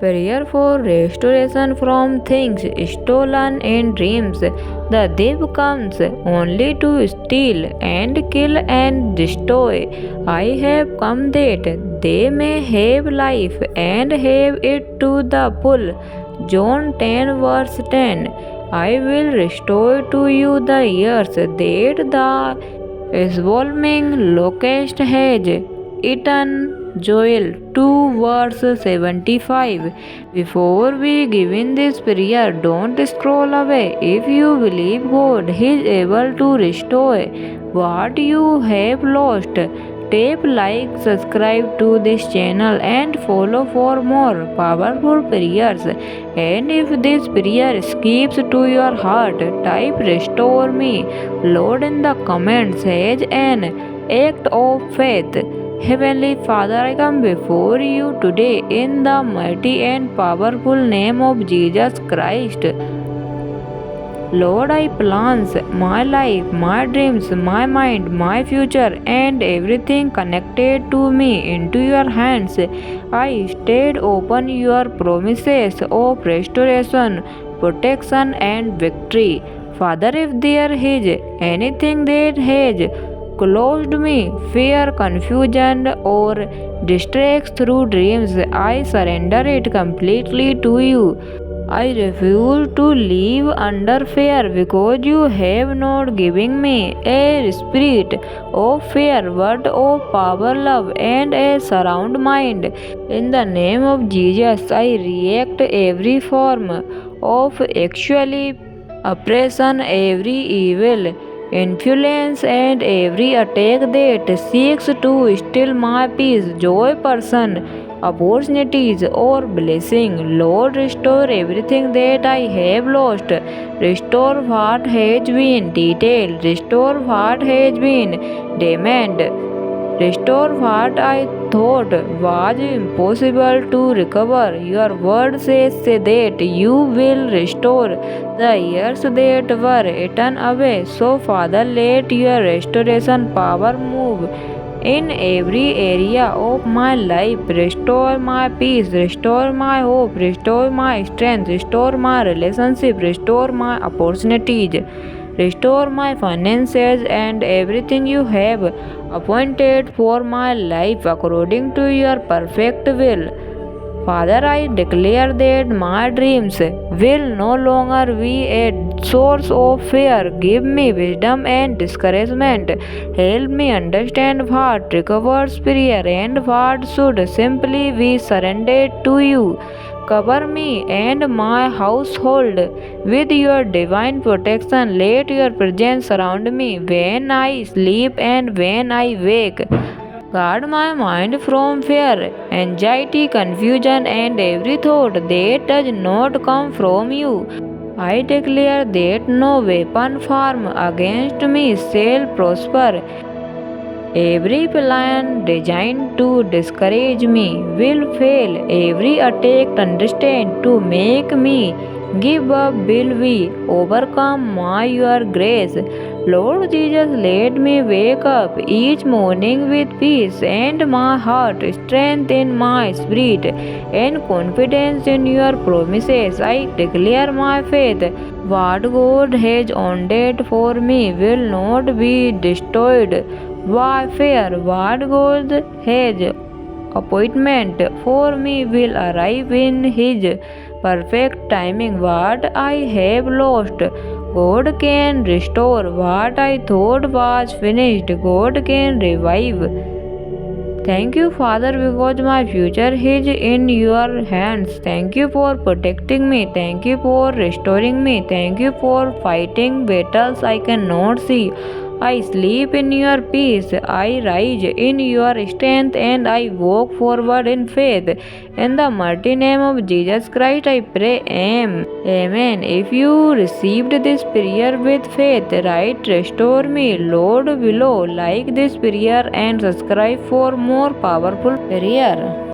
Prayer for restoration from things stolen in dreams. The thief comes only to steal and kill and destroy. I have come that they may have life and have it to the full. John 10 verse 10. I will restore to you the years that the swarming locust has eaten. Joel 2 verse 75. Before we begin this prayer, don't scroll away. If you believe God is able to restore what you have lost, tap like, subscribe to this channel and follow for more powerful prayers. And if this prayer speaks to your heart, type restore me, Lord, in the comments as an act of faith. Heavenly Father, I come before you today in the mighty and powerful name of Jesus Christ. Lord, I plunge my life, my dreams, my mind, my future, and everything connected to me into your hands. I stayed open your promises of restoration, protection, and victory. Father, if there is anything that has closed me, fear, confusion, or distracts through dreams, I surrender it completely to you. I refuse to live under fear because you have not given me a spirit of fear but of power, love, and a sound mind. In the name of Jesus, I reject every form of actually oppression, every evil influence, and every attack that seeks to steal my peace, joy, person, opportunities, or blessing. Lord, restore everything that I have lost. Restore what has been detailed. Restore what has been damaged. Restore what I thought was impossible to recover. Your word says that you will restore the years that were eaten away. So, Father, let your restoration power move in every area of my life. Restore my peace, restore my hope, restore my strength, restore my relationship, restore my opportunities. Restore my finances and everything you have appointed for my life according to your perfect will. Father, I declare that my dreams will no longer be a source of fear. Give me wisdom and discouragement. Help me understand what requires prayer and what should simply be surrendered to you. Cover me and my household with your divine protection. Let your presence surround me when I sleep and when I wake. Guard my mind from fear, anxiety, confusion, and every thought that does not come from you. I declare that no weapon formed against me shall prosper. Every plan designed to discourage me will fail. Every attack understand to make me give up will be overcome by your grace. Lord Jesus, let me wake up each morning with peace and my heart, strength in my spirit, and confidence in your promises. I declare my faith. What God has ordained for me will not be destroyed. Why fear? What God has appointment for me will arrive in His perfect timing. What I have lost, God can restore. What I thought was finished, God can revive. Thank you, Father, because my future is in your hands. Thank you for protecting me. Thank you for restoring me. Thank you for fighting battles I cannot see. I sleep in your peace. I rise in your strength and I walk forward in faith. In the mighty name of Jesus Christ, I pray. Amen. If you received this prayer with faith, write restore me, Lord, below. Like this prayer and subscribe for more powerful prayer.